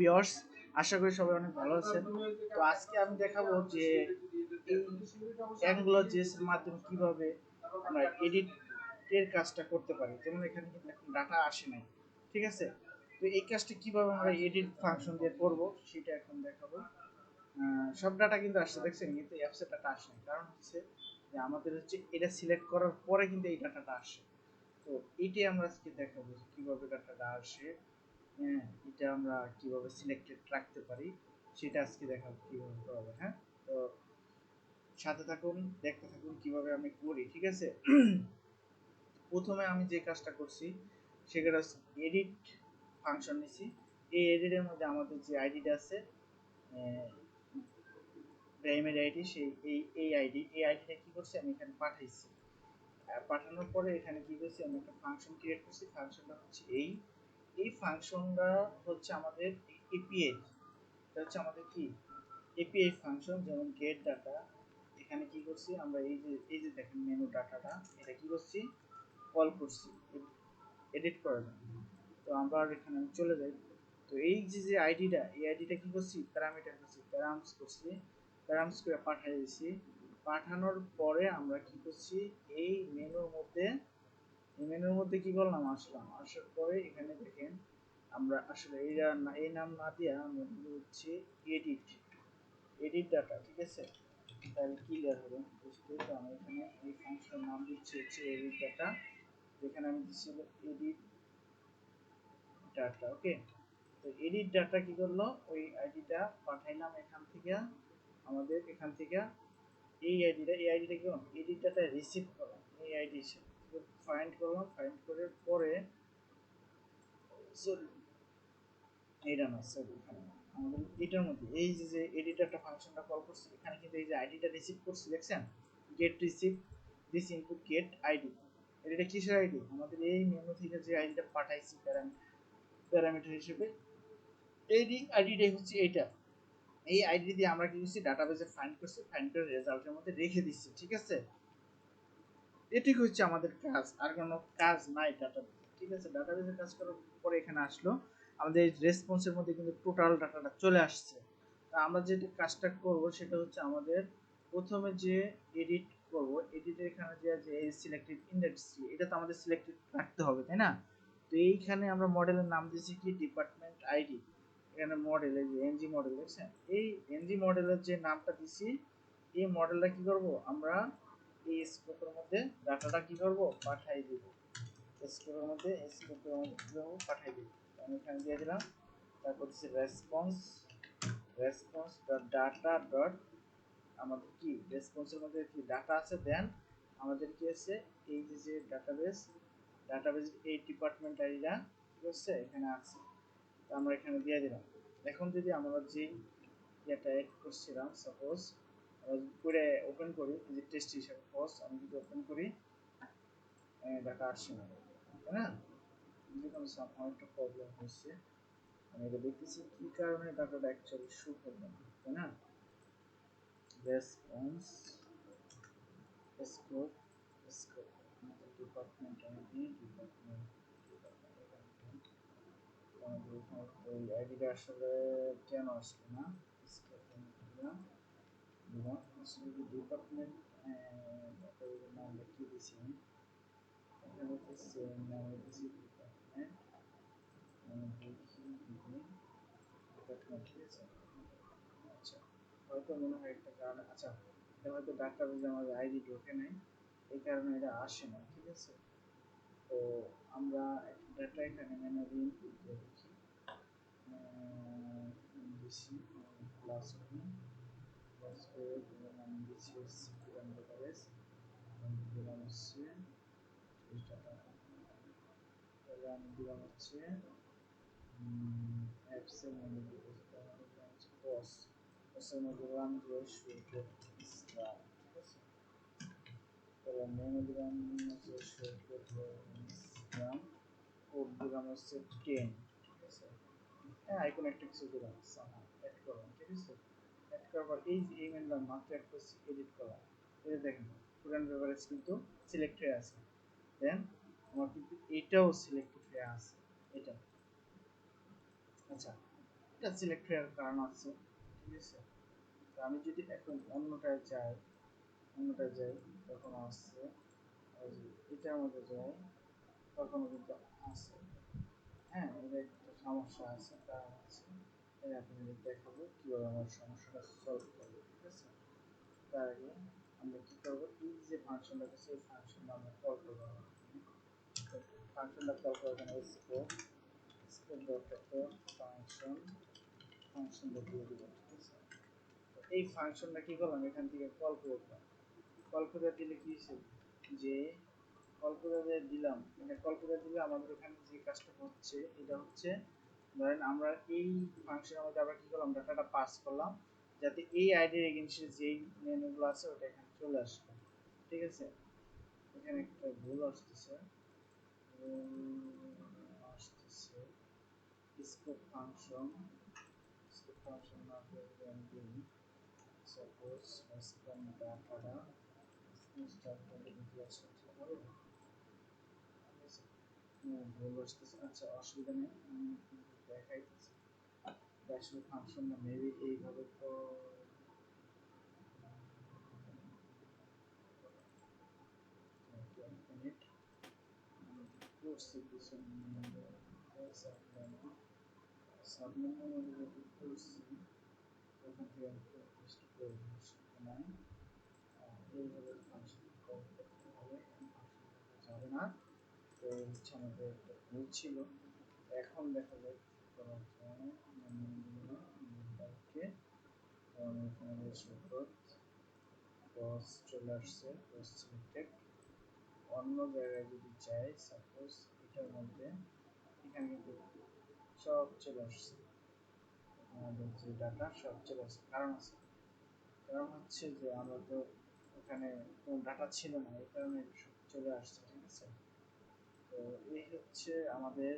Viewers, আশা করি সবাই অনেক ভালো আছেন। তো আজকে আমি দেখাবো যে এই অ্যাঙ্গুলার জিএসের মাধ্যমে কিভাবে আমরা এডিটের কাজটা করতে পারি। যেমন এখানে কিন্তু এখন ডাটা আসে নাই, ঠিক আছে? তো এই কাজটা কিভাবে আমরা এডিট ফাংশন দিয়ে করব সেটা এখন দেখাবো। সব ডাটা কিন্তু আসছে দেখছেন, কিন্তু অ্যাপসের ডাটা আসে নাই, কারণ হচ্ছে যে আমাদের হচ্ছে এটা সিলেক্ট করার পরে কিন্তু এই ডাটাটা আসে। তো এইটাই আমরা আজকে দেখাবো যে কিভাবে ডাটাটা আসে। হ্যাঁ, এটা আমরা কিভাবে সিলেক্টেড রাখতে পারি সেটা আজকে দেখাবো কিভাবে করা হবে। হ্যাঁ, তো সাথে থাকুন, দেখতে থাকুন কিভাবে আমি করি, ঠিক আছে? প্রথমে আমি যে কাজটা করছি সেটা হচ্ছে এডিট ফাংশন নিছি। এই এডিটের মধ্যে আমাদের যে আইডিটা আছে, প্রাইমারি আইডি, সেই এই আইডিটা কি করছি আমি এখানে পাঠাইছি। পাঠানোর পরে এখানে কি করছি আমি একটা ফাংশন ক্রিয়েট করছি। ফাংশনটা হচ্ছে এই ফাংশনটা হচ্ছে আমাদের এপিআই। এটা হচ্ছে আমাদের কি এপিআই ফাংশন। যেমন গেট ডাটা, এখানে কি করছি আমরা এই যে দেখেন মেনু ডাটাটা, এটা কি করছি কল করছি এডিট করার জন্য। তো আমরা এখানে চলে যাই। তো এই যে আইডিটা, এই আইডিটা কি করছি প্যারামিটার করছি, প্যারামস করছি, প্যারামস করে পাঠিয়ে দিয়েছি। পাঠানোর পরে আমরা কি করছি এই মেনুর মধ্যে কি করলাম, আসার পরে এখানে দেখেন আমরা আসলে এই নাম না দিয়া আমরা হচ্ছে এডিট এডিট ডাটা, ঠিক আছে? তাহলে ক্লিয়ার হবে বুঝতে। তো আমি এখানে এই ফাংশনের নাম দিচ্ছি হচ্ছে এডিট ডাটা। এখানে আমি দিচ্ছি এডিট ডাটা, ওকে। তো এডিট ডাটা কি করলো, ওই আইডিটা পাঠাইলাম এখান থেকে, আমাদের এখান থেকে এই আইডিটা কি করলাম এডিট ডাটা রিসিভ করলাম, এই আইডি ফাইন্ড করলাম। ফাইন্ড করার পরে সরি এটা না, সরি এখানে না। আমাদের এটার মধ্যে এই যে এডিটরটা ফাংশনটা কল করছি, এখানে কিন্তু এই যে আইডিটা রিসিভ করছি দেখছেন, get receive this input get ID. এটা কিসের আইডি, আমাদের এই মেনু থেকে যে আইডিটা পাঠাইছি প্যারামিটার হিসেবে, এই আইডিটাই হচ্ছে এইটা। এই আইডি দিয়ে আমরা কি করছি ডাটাবেসে ফাইন্ড করছি, ফাইন্ড করে রেজাল্টের মধ্যে রেখে দিচ্ছি, ঠিক আছে? এটুকু হচ্ছে আমাদের কাজ, আর কোনো কাজ নাই ডাটাবেসে, ঠিক আছে? ডাটাবেসে কাজ করার পরে এখানে আসলো আমাদের রেসপন্সের মধ্যে কিন্তু টোটাল ডাটাটা চলে আসছে। তা আমরা যে কাজটা করব সেটা হচ্ছে আমাদের প্রথমে যে এডিট করব, এডিটের এখানে যে সিলেক্টেড ইন্ডেক্সটি, এটা তো আমাদের সিলেক্টেড রাখতে হবে, তাই না? তো এইখানে আমরা মডেলের নাম দিয়েছি কি ডিপার্টমেন্ট আইডি। এখানে মডেল, এই যে এনজি মডেল দেখছেন, এই এনজি মডেলের যে নামটা দিছি, এই মডেলটা কি করব আমরা এই স্কোপের মধ্যে ডাটাটা কি করব পাঠাই দিব। স্কোপের মধ্যে পাঠাই দিব। আমি এখানে দিয়ে দিলাম। তারপর হচ্ছে রেসপন্স ডট ডাটা ডট, আমাদের কি রেসপন্সের মধ্যে কি ডাটা আছে, দেন আমাদের কি আছে এই যে ডাটাবেস এই ডিপার্টমেন্ট আইডিটা কি হচ্ছে এখানে আছে। তো আমরা এখানে দিয়ে দিলাম। এখন যদি আমরা যে এটা এড করছিলাম, সাপোজ করে ওপেন করি, যে টেস্ট হিসাবে পোস্ট আমি যদি ওপেন করি, ডাটা আসছে না, তাই না? যেরকম আমার একটা প্রবলেম হচ্ছে, আমি এটা দেখতেছি কি কারণে ডাটাটা অ্যাকচুয়ালি শো করবে না, তাই না? রেসপন্স স্কোপ স্কোপ আমাদের ডিপার্টমেন্ট আইডি, আমাদের ওই আইডিটা আসলে কেন আসবে না, স্কোপ দিলাম দিলাম আসলে ডিপার্টমেন্ট নাম লিখে দিয়েছি আমি। এখানে হচ্ছে সেম নাম দিয়েছি ডিপার্টমেন্ট, দেখি ডিপার্টমেন্ট, ঠিক আছে? আচ্ছা, হয়তো মনে হয় একটা কারণ, আচ্ছা এটা হয়তো ডাটাবেজে আমাদের আইডি ঢোকে নাই, এই কারণে এটা আসে না, ঠিক আছে? তো আমরা একটা ডাটা এখানে ম্যানুয়ালি ইনপুট দিয়ে দেখি, দিছি প্লাস করে দিলাম, আমি দিচ্ছি হচ্ছে পুরান ডাটাবেস, দিলাম হচ্ছে ডাটা, তাহলে আমি দিলাম হচ্ছে অ্যাপসের মধ্যে দিলাম হচ্ছে বসের মধ্যে দিলাম যে সুইফট ইসলাম, ঠিক আছে? তাহলে মেনু দিলাম হচ্ছে সুইফট ইসলাম, কোড দিলাম হচ্ছে 10, ঠিক আছে? হ্যাঁ, আইকন একটা কিছু দিলাম, অ্যাড করলাম, ঠিক আছে? অ্যাড করার পর এই যে ইমেলটা মাত্র অ্যাড করছি, এডিট করলাম, এই দেখেন স্টুডেন্ট বেভারেজ কিন্তু সিলেক্ট হয়ে আছে। দেন আমার কিন্তু এটাও সিলেক্ট হয়ে আছে, এটা। আচ্ছা, এটা সিলেক্ট হওয়ার কারণ আছে, ঠিক আছে। তো আমি যদি এখন অন্যটায় যাই তখন আসছে, এটার মধ্যে যাই তখনও কিন্তু আসে। হ্যাঁ, এটা একটা সমস্যা আছে, কারণ আছে। তাই আপনাদের দেখাবো কীভাবে আমার সমস্যাটা সলভ করবো, ঠিক আছে। তার আগে আমরা কী করবো, এই যে ফাংশনটা আছে এই ফাংশনটা আমরা কল করবো। ফাংশনটা কল করার জন্য স্কোপ ডট ফাংশনটা দিয়ে দিব, ঠিক আছে। এই ফাংশনটা কি করলাম, এখান থেকে কল করে দিলাম। কল করে দিলে কি হয়েছে, যে কল করে দিলাম, মানে কল করে দিলে আমাদের এখানে যে কাজটা হচ্ছে এটা হচ্ছে, ধরেন আমরা এই ফাংশনের মধ্যে আবার কি করলাম, ডাটাটা পাস করলাম যাতে এই আইডির এগেইনস্টে যেই মেনুগুলো আছে ওটা এখানে চলে আসবে, ঠিক আছে। এখানে একটা ভুল আসতেছে, স্কোপ ফাংশন, না দিয়ে আমি দিই সাপোজ স্ক্যান ডাটাটা স্টার্ট করে দিতে আসলে ঠিক হবে, ঠিক আছে। ভুল আসতেছে, আচ্ছা অসুবিধা নেই, আমি দেখাইতেছি। আসলে ফাংশনটা মেবি এইভাবে তো মিনিট করছি কিছু সাবমেনুর মধ্যে যদি করছি ওখান থেকে আমি টেস্ট করে নাই, এইভাবে ফাংশন কল করতে হবে, ফাংশন যাবে না। তো হচ্ছে আমাদের একটা ভুল ছিল, এখন দেখা যায় করার জন্য মেনুটাকে এখানে ক্রস চলে আসছে, ক্রস সিলেক্টেড। অন্য জায়গায় যদি যাই সাপোজ এটার মধ্যে, এখানে কিন্তু সব চলে আসছে, আমাদের যে ডাটা সব চলে আসছে। কারণ আছে, কারণ হচ্ছে যে আমরা তো এখানে কোনো ডাটা ছিল না, এই কারণে সব চলে আসছে, ঠিক আছে। তো এই হচ্ছে আমাদের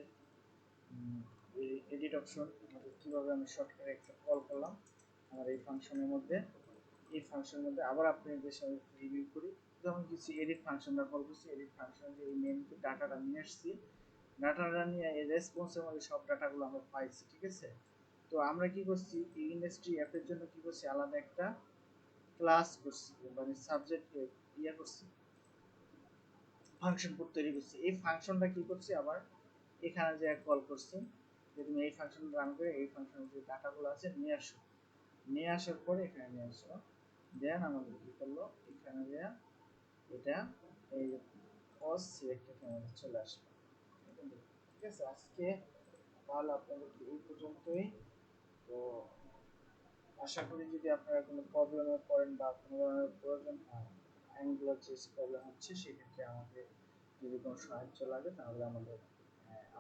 এডিট অপশন। আমাদের কীভাবে আমি শর্টকাটে একটা কল করলাম আমার এই ফাংশনের মধ্যে, এই ফাংশনের মধ্যে আবার আপনাদের সাথে রিভিউ করি। যখন কিছু এডিট ফাংশনটা কল করছি, এডিট ফাংশন যে এই মেন ডাটাটা নিয়ে আসছি, ডাটাটা নিয়ে এই রেসপন্সের মধ্যে সব ডাটাগুলো আমরা পাইছি, ঠিক আছে। তো আমরা কি করছি, এই ইন্ডাস্ট্রি অ্যাপের জন্য কি করছি, আলাদা একটা ক্লাস করছি, মানে সাবজেক্ট ইয়ে করছি, ফাংশন কোড তৈরি করছি। এই ফাংশনটা কি করছি, আবার এখানে যে কল করছি যে তুমি এই ফাংশন রান করে এই ফাংশনের যে ডাটাগুলো আছে নিয়ে আসো, নিয়ে আসার পরে এখানে নিয়ে আসো, দেন আমাদের কি করলো, এখানে দেয়া এটা এই পজ সিলেক্ট এখানে চলে আসবে, ঠিক আছে। আজকে তাহলে আপনাদেরকে এই পর্যন্তই। তো আশা করি যদি আপনারা কোনো প্রবলেমে পড়েন বা কোনো ধরনের প্রয়োজন হয়, অ্যাঙ্গুলার যে প্রবলেম হচ্ছে সেক্ষেত্রে আমাকে যদি কোনো সাহায্য লাগে তাহলে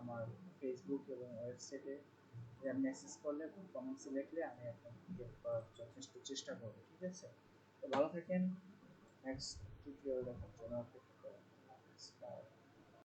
আমার ফেসবুক এবং ওয়েবসাইটে মেসেজ করলে বা কমেন্টসে লিখলে আমি আপনাকে হেল্প করার যথেষ্ট চেষ্টা করব, ঠিক আছে। তো ভালো থাকেন, নেক্সট টিউটোরিয়াল দেখার জন্য অপেক্ষা করুন।